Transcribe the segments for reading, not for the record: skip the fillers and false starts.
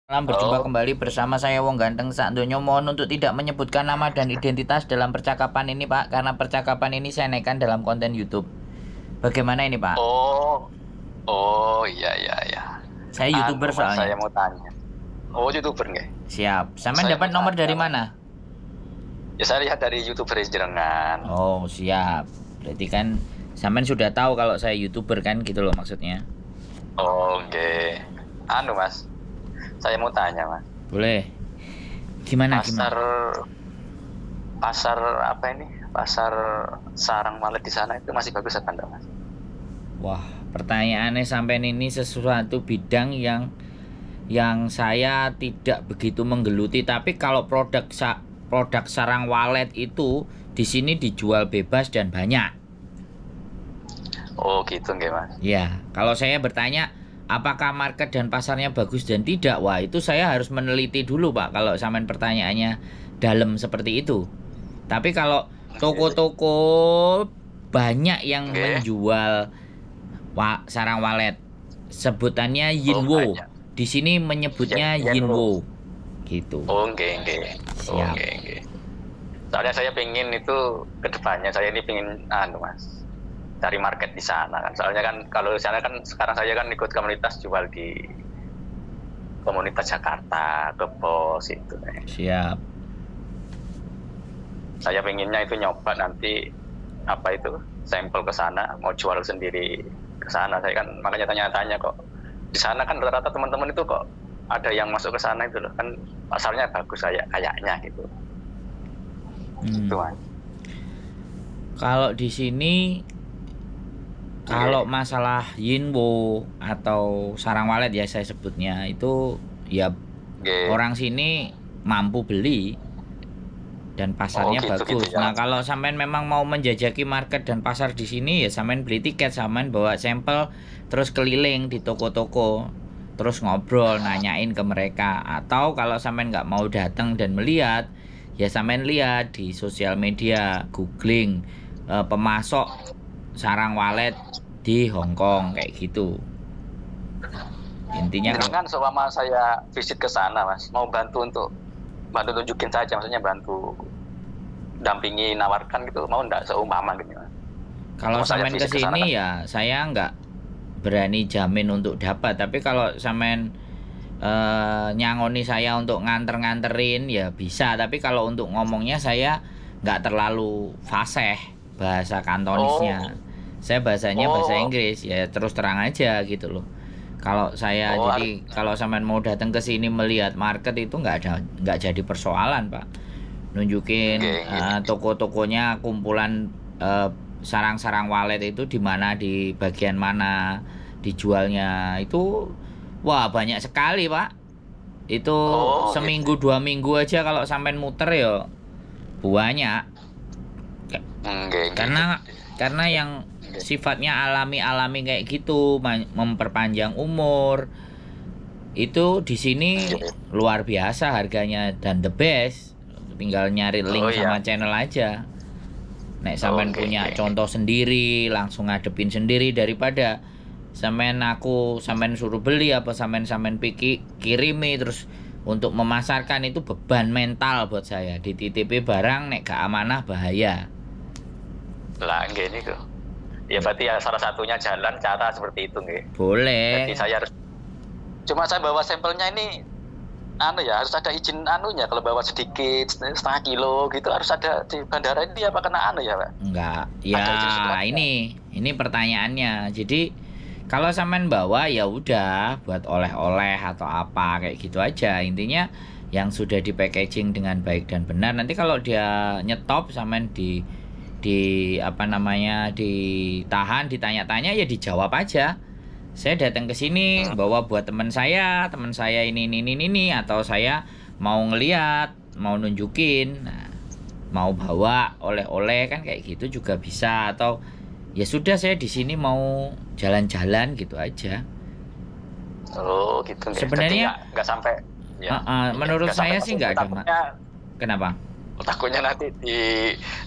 Salam berjumpa Oh, kembali bersama saya Wong Ganteng Sakdonyo. Mohon untuk tidak menyebutkan nama dan identitas dalam percakapan ini Pak, karena percakapan ini saya naikkan dalam konten YouTube. Bagaimana ini Pak? oh, oh, iya, iya, iya. Saya YouTuber Mas, saya soalnya. mau tanya. Oh, YouTuber nggak? Siap. Sampean Saya dapat mau nomor tanya, dari Mas. mana? Ya, saya lihat dari YouTuber jenengan. Oh, siap. Berarti kan sampean sudah tahu kalau saya YouTuber kan gitu loh maksudnya. Oke. Mas, saya mau tanya, Mas. Boleh. Gimana Pasar, gimana? pasar apa ini? Pasar sarang walet di sana itu masih bagus apa enggak, Mas? Wah, pertanyaannya sampean ini sesuatu bidang yang saya tidak begitu menggeluti, tapi kalau produk sarang walet itu di sini dijual bebas dan banyak. Oh, gitu nggak, Mas? Ya, kalau saya bertanya apakah market dan pasarnya bagus dan tidak, wah itu saya harus meneliti dulu Pak kalau sampean pertanyaannya dalam seperti itu. Tapi kalau Oke. toko-toko banyak yang Oke. menjual sarang walet, sebutannya Oh, Yinwo. banyak. Di sini menyebutnya Yenwo. Yinwo gitu. Oh, enggak, enggak. Oh, Siap. enggak, enggak. Soalnya saya pengen itu ke depannya, saya ini pengen Mas, cari market di sana kan. Soalnya kan kalau di sana kan sekarang saya kan ikut komunitas jual di komunitas Jakarta, ke pos itu. Siap. Saya pengennya itu nyoba nanti apa itu sampel ke sana, mau jual sendiri ke sana. Saya kan makanya tanya-tanya kok. Di sana kan rata-rata teman-teman itu kok ada yang masuk ke sana itu loh kan pasarnya bagus kayaknya gitu. Itu Hmm. Mas. Kalau di sini, kalau Oke. masalah Yinwo atau sarang walet ya saya sebutnya itu ya Oke. orang sini mampu beli dan Oh, pasarnya gitu bagus. ya. Nah, kalau sampean memang mau menjajaki market dan pasar di sini ya sampean beli tiket, sampean bawa sampel terus keliling di toko-toko. Terus ngobrol, nanyain ke mereka. Atau kalau sampean nggak mau datang dan melihat, ya sampean lihat di sosial media, googling pemasok sarang walet di Hong Kong kayak gitu. Intinya kalau Dengan seumpama saya visit ke sana, Mas, mau bantu tunjukin saja, maksudnya bantu dampingi, nawarkan gitu, mau enggak seumpama gitu, Mas. kalau Mau saya sampean ke visit ke sana kan. sini ya saya nggak berani jamin untuk dapat, tapi kalau sampean nyangoni saya untuk nganterin ya bisa, tapi kalau untuk ngomongnya saya nggak terlalu fasih bahasa kantonisnya. Oh, Saya bahasanya bahasa oh, Inggris ya, terus terang aja gitu loh. Kalau saya oh, harus. jadi kalau sampean mau datang ke sini melihat market itu nggak jadi persoalan Pak. Nunjukin Nggih, nggih. toko-tokonya, kumpulan eh, sarang-sarang walet itu di mana, di bagian mana dijualnya itu. Wah, banyak sekali, Pak. Itu Oh, gitu. seminggu 2 minggu aja kalau sampai muter ya banyak. Ka- Nggih, nggih, Karena nggih. karena yang Nggih. sifatnya alami-alami kayak gitu, memperpanjang umur, itu di sini Nggih. luar biasa harganya dan the best. Tinggal nyari Oh, link sama iya. channel aja. Nek Oh, sampean nggih, punya nggih, nggih. contoh sendiri, langsung ngadepin sendiri daripada sampean suruh beli apa sampean kirimi terus untuk memasarkan itu beban mental buat saya. Dititipi barang nek gak amanah bahaya. Lah, nggih niku. Ya berarti ya salah satunya jalan cara seperti itu, nggih. Jadi Boleh. saya harus cuma saya bawa sampelnya ini ya harus ada izin anunya kalau bawa sedikit setengah kilo gitu harus ada di bandara ini apa kena ya Pak? Enggak. Ya, Ada izin situ ada. ini pertanyaannya. Jadi kalau sampean bawa ya udah buat oleh-oleh atau apa kayak gitu aja. Intinya yang sudah di packaging dengan baik dan benar. Nanti kalau dia nyetop sampean di apa namanya, ditahan, ditanya-tanya ya dijawab aja. Saya datang ke sini Hmm. bawa buat teman saya ini, atau saya mau ngeliat, mau nunjukin. Nah, mau bawa oleh-oleh kan kayak gitu juga bisa, atau ya sudah saya di sini mau jalan-jalan gitu aja. Oh gitu nggih. Jadi Sebenarnya nggak sampai ya iya menurut nggak sampai saya sih masuk nggak ada kenapa? takutnya nanti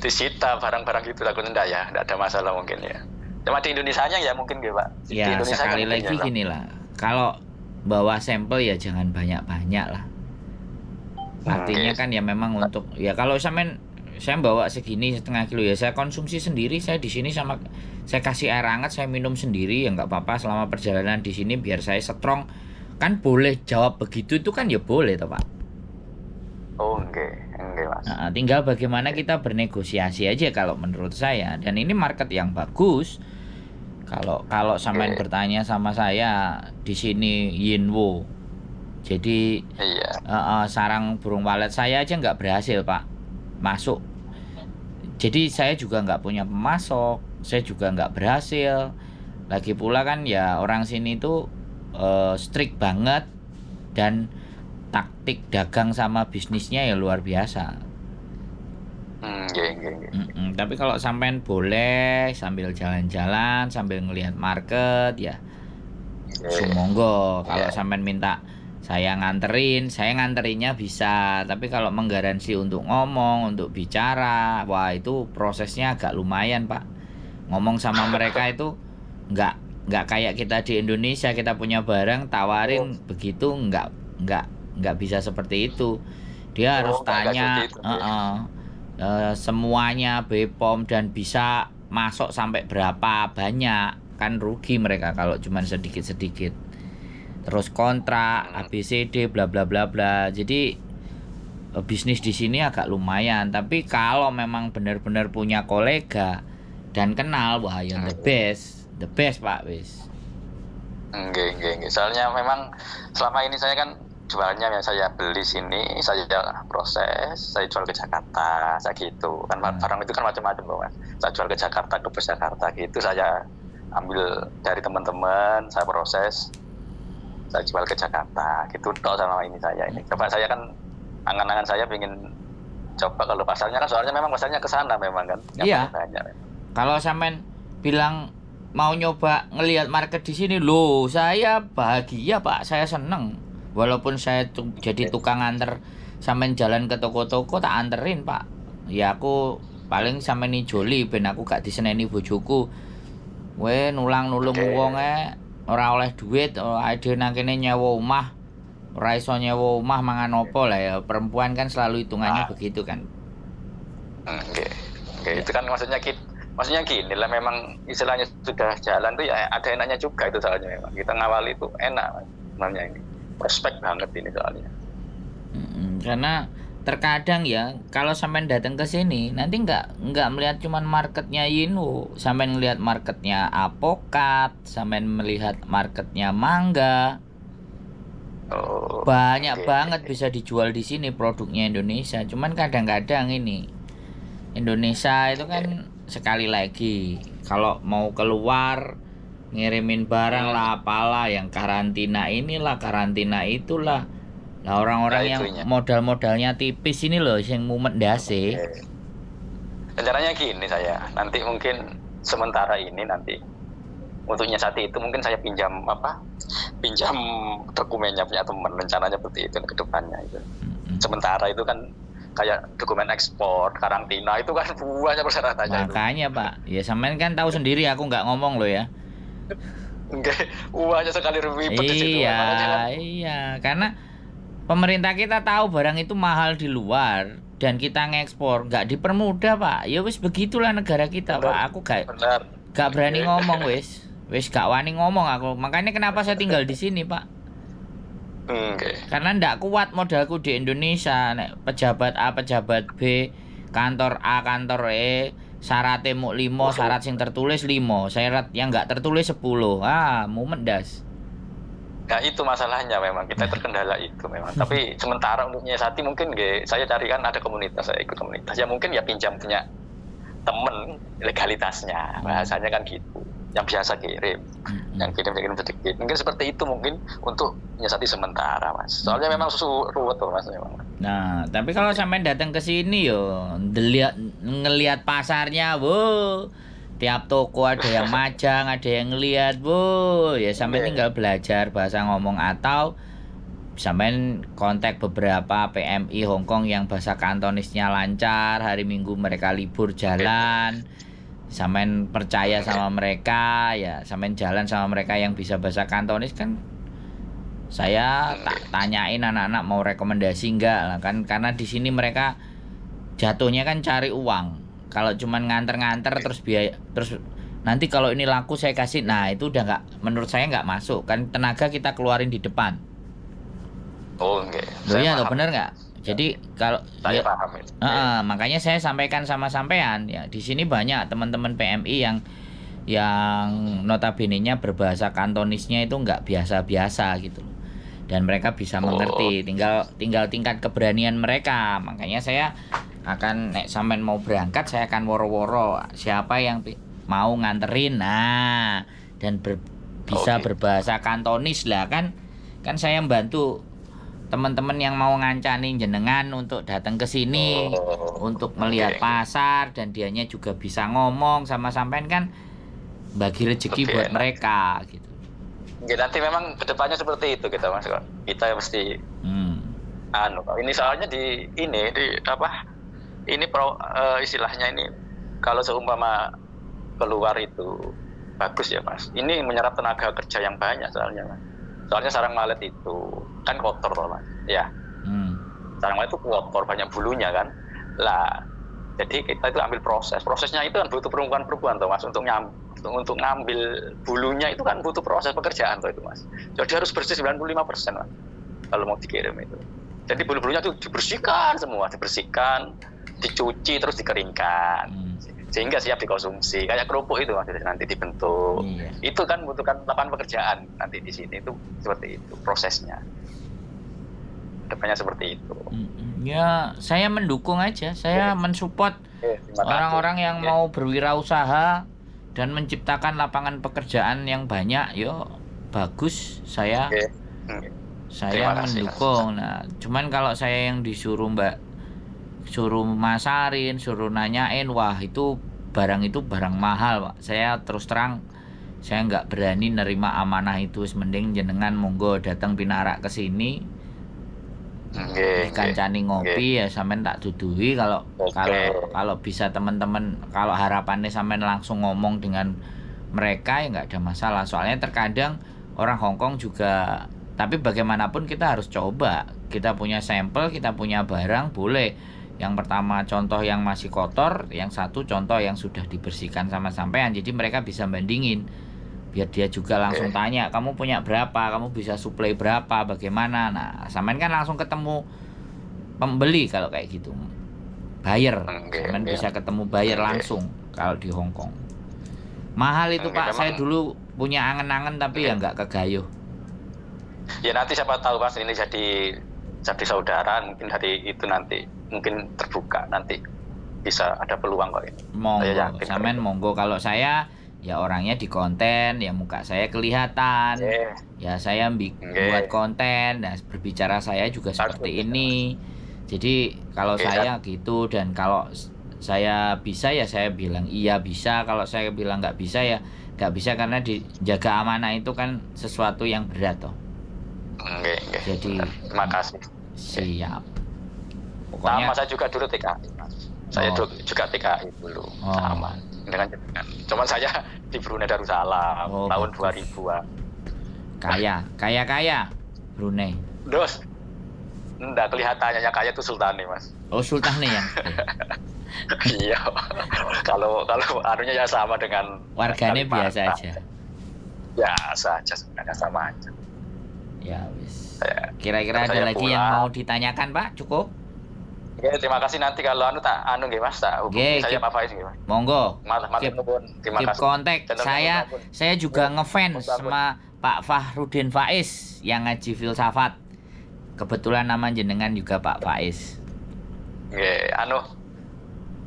disita barang-barang gitu takutnya enggak ada masalah mungkin ya. Cuma di Indonesianya ya mungkin nggih Pak. Di Ya Indonesianya sekali mungkin ya lagi Pak. gini lah, kalau bawa sampel ya jangan banyak-banyak lah. Artinya kan ya memang untuk ya kalau saya bawa segini 1,5 kilo ya saya konsumsi sendiri, saya di sini sama saya kasih air hangat, saya minum sendiri ya nggak apa-apa selama perjalanan di sini biar saya strong. Kan boleh jawab begitu itu kan ya boleh toh Pak. Oh enggak Mas. Nah, tinggal bagaimana kita bernegosiasi aja kalau menurut saya, dan ini market yang bagus. Kalau sampean bertanya sama saya di sini Yinwo. Jadi Iya. sarang burung walet saya aja nggak berhasil Pak masuk. Jadi saya juga nggak punya pemasok, saya juga nggak berhasil. Lagi pula kan ya orang sini tuh strict banget dan taktik dagang sama bisnisnya ya luar biasa. Tapi kalau sampean boleh sambil jalan-jalan sambil ngelihat market ya sumonggo. Kalau sampean minta saya nganterinnya bisa. Tapi kalau menggaransi untuk ngomong, untuk bicara, wah itu prosesnya agak lumayan Pak. Ngomong sama mereka itu nggak kayak kita di Indonesia, kita punya barang tawarin begitu, nggak bisa seperti itu. Dia harus tanya semuanya BPOM dan bisa masuk sampai berapa banyak, kan rugi mereka kalau cuma sedikit-sedikit. Terus kontrak ABCD bla bla bla bla. Jadi bisnis di sini agak lumayan, tapi kalau memang benar-benar punya kolega dan kenal, wah yang the best Pak wis. Enggak. Soalnya memang selama ini saya kan jualnya yang saya beli sini, saya proses, saya jual ke Jakarta, saya gitu. Kan barang itu kan macam-macam loh Mas. Saya jual ke Jakarta, ke Bus Jakarta gitu, saya ambil dari teman-teman, saya proses, saya jual ke Jakarta gitu. Toh sama ini saya ini. Coba saya kan angan-angan saya ingin coba kalau pasarnya kan soalnya memang pasarnya ke sana memang kan. Iya. Banyak. Kalau sampean bilang mau nyoba ngelihat market di sini, loh saya bahagia Pak, saya seneng. Walaupun saya jadi tukang anter sampean jalan ke toko-toko tak anterin Pak. Ya aku paling sampean ijoli ben aku gak diseneni bojoku. Nulang nulung wong ora oleh duit, ade nang kene nyewa omah. Ora iso nyewa omah mangan opo lah ya. Perempuan kan selalu hitungannya begitu kan. Oke, itu kan maksudnya gini lah, memang istilahnya sudah jalan tuh ya ada enaknya juga itu soalnya memang kita ngawali itu enak sebenarnya ini. Prospek banget ini soalnya. Karena terkadang ya kalau sampean datang ke sini nanti nggak melihat cuman marketnya Yinwo, sampean melihat marketnya Apokat, sampean melihat marketnya Mangga. Banyak banget bisa dijual di sini produknya Indonesia. Cuman kadang-kadang ini Indonesia itu kan sekali lagi kalau mau keluar ngirimin barang lah apalah yang karantina inilah karantina itulah lah orang-orang yang modal-modalnya tipis ini loh yang mumet ndase. Rencananya gini, saya nanti mungkin sementara ini nanti untuk nyiasati itu mungkin saya pinjam dokumennya punya teman, rencananya seperti itu ke depannya itu. Sementara itu kan kayak dokumen ekspor, karantina itu kan banyak persyaratannya. Makanya itu. Pak, ya sampean kan tahu sendiri aku nggak ngomong loh ya. Enggak, uangnya sekali ribet di situ. Iya, karena pemerintah kita tahu barang itu mahal di luar dan kita ngekspor, nggak dipermudah Pak. Ya wis begitulah negara kita Pak. Aku gak berani ngomong wis gak wani ngomong aku. Makanya kenapa saya tinggal di sini Pak. Karena ndak kuat modalku di Indonesia. Nek pejabat A, pejabat B, kantor A, kantor E, syaratnya mau 5, syarat yang tertulis 5, syarat yang nggak tertulis 10. Mau mendas. Nah itu masalahnya memang kita terkendala itu memang. Tapi sementara untuk nyiasati mungkin saya carikan ada komunitas, saya ikut komunitas. Ya mungkin ya pinjam punya temen legalitasnya, bahasanya kan gitu. Yang biasa kirim, yang kirim sedikit. Mungkin seperti itu mungkin untuk nyiasati sementara Mas. Soalnya memang ruwet tuh Mas memang. Nah, tapi kalau sampai datang ke sini yo, ngelihat pasarnya, tiap toko ada yang majang, ada yang ngelihat, ya sampai tinggal belajar bahasa ngomong atau sampai kontak beberapa PMI Hong Kong yang bahasa Kantonisnya lancar, hari Minggu mereka libur jalan. Sampean percaya sama mereka ya, sampean jalan sama mereka yang bisa bahasa Kantonis kan Saya tak tanyain anak-anak mau rekomendasi enggak lah kan, karena di sini mereka jatuhnya kan cari uang. Kalau cuman nganter-nganter terus biaya, terus nanti kalau ini laku saya kasih, nah itu udah nggak, menurut saya nggak masuk kan, tenaga kita keluarin di depan. Oh, enggak. Loh Saya iya loh, paham. bener nggak? Jadi kalau Saya ya, paham itu. makanya saya sampaikan sama sampean ya, di sini banyak teman-teman PMI yang notabene-nya berbahasa Kantonisnya itu nggak biasa-biasa gitu loh. Dan mereka bisa mengerti, tinggal tingkat keberanian mereka. Makanya saya akan nek sampean mau berangkat, saya akan woro-woro siapa yang mau nganterin. Nah, dan bisa berbahasa Kantonis lah kan. Kan saya membantu teman-teman yang mau ngancani jenengan untuk datang ke sini untuk melihat pasar, dan dianya juga bisa ngomong sama sampean kan, bagi rezeki buat mereka gitu. Ya, nanti memang kedepannya seperti itu kita mas. Kita mesti ini soalnya di apa? Ini istilahnya ini kalau seumpama keluar itu bagus ya mas. Ini menyerap tenaga kerja yang banyak soalnya mas. Soalnya sarang walet itu kan kotor loh mas. Ya. Sarang walet itu kotor, banyak bulunya kan. Lah, jadi kita itu ambil prosesnya itu kan butuh perempuan-perempuan tuh mas, untuk ngambil bulunya itu kan butuh proses pekerjaan tuh itu mas. Jadi harus bersih 95% mas kalau mau dikirim itu. Jadi bulu-bulunya itu dibersihkan semua, dicuci terus dikeringkan sehingga siap dikonsumsi. Kayak kerupuk itu mas, nanti dibentuk. Itu kan butuhkan lapangan pekerjaan nanti di sini, itu seperti itu prosesnya. Depannya seperti itu. Ya, saya mendukung aja. Saya mensupport orang-orang yang mau berwirausaha dan menciptakan lapangan pekerjaan yang banyak. Yo, bagus. Saya mendukung. Nah, cuman kalau saya yang disuruh suruh masarin, suruh nanyain, wah itu barang mahal, Pak. Saya terus terang, saya nggak berani nerima amanah itu. Mending jenengan monggo datang pinarak ke sini. Dikancani ngopi ya sampean tak duduhi. Kalau bisa teman-teman, kalau harapannya sampean langsung ngomong dengan mereka ya nggak ada masalah. Soalnya terkadang orang Hongkong juga, tapi bagaimanapun kita harus coba. Kita punya sampel, kita punya barang, boleh. Yang pertama contoh yang masih kotor, yang satu contoh yang sudah dibersihkan sama sampean. Jadi mereka bisa bandingin. Biar dia juga langsung tanya, kamu punya berapa, kamu bisa suplai berapa, bagaimana. Nah, sampean kan langsung ketemu pembeli kalau kayak gitu, buyer. Sampean bisa ketemu buyer langsung kalau di Hongkong. Mahal itu Pak, saya dulu punya angen-angen tapi ya nggak kegayuh. Ya nanti siapa tahu mas, ini jadi saudara, mungkin hari itu nanti mungkin terbuka, nanti bisa ada peluang kok ini. Monggo, sampean monggo. Kalau saya ya orangnya di konten, ya muka saya kelihatan, ya saya buat konten, dan berbicara saya juga seperti ini. Jadi kalau saya gitu, dan kalau saya bisa ya saya bilang iya bisa, kalau saya bilang nggak bisa ya nggak bisa, karena dijaga amanah itu kan sesuatu yang berat toh. Jadi terima kasih. Siap. Pokoknya sama saya juga dulu TKI. Saya juga TKI dulu sama dengan jenengan. Cuman saya di Brunei Darussalam tahun 2000-an. Kaya Brunei. Dos. Enggak kelihatannya yang kaya itu Sultani, Mas. Oh, Sultani ya. Iya. Kalau anunya ya sama dengan warganya biasa aja. Biasa aja sebenarnya, sama aja. Ya wis. Kira-kira ada lagi yang mau ditanyakan, Pak? Cukup? Oke, terima kasih. Nanti kalau nggih Mas, tak hubungi saya Pak Faiz nggih, Mas. Monggo. Terima kasih. Kontak. Saya juga ngefans sama Pak Fahrudin Faiz yang ngaji filsafat. Kebetulan nama jenengan juga Pak Faiz. Nggih,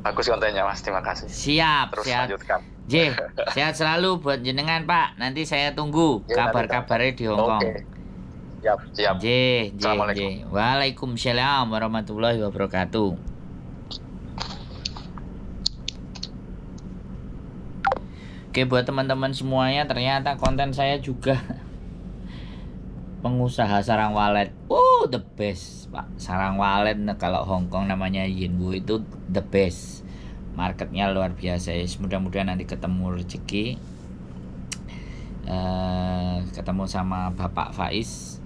bagus kontennya Mas, terima kasih. Siap, terus siap. lanjutkan. Sehat selalu buat jenengan Pak. Nanti saya tunggu kabar-kabarnya di Hongkong. Oke. Siap. Assalamualaikum. Waalaikumsalam warahmatullahi wabarakatuh. Oke, buat teman-teman semuanya, ternyata konten saya juga pengusaha sarang walet. The best, Pak. Sarang walet kalau Hongkong namanya Yinwu itu the best. Marketnya luar biasa. Mudah-mudahan nanti ketemu rezeki. Ketemu sama Bapak Faiz.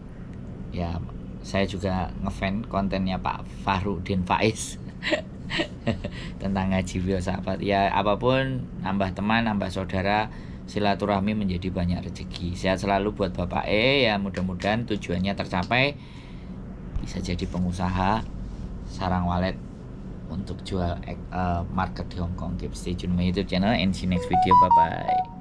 Ya, saya juga ngefan kontennya Pak Farudin Faiz tentang ngaji filsafat. Ya, apapun, nambah teman, nambah saudara, silaturahmi menjadi banyak rezeki. Sehat selalu buat Bapak ya, mudah-mudahan tujuannya tercapai, bisa jadi pengusaha sarang walet untuk jual market di Hong Kong. Keep stay tune my YouTube channel and see you next video. Bye bye.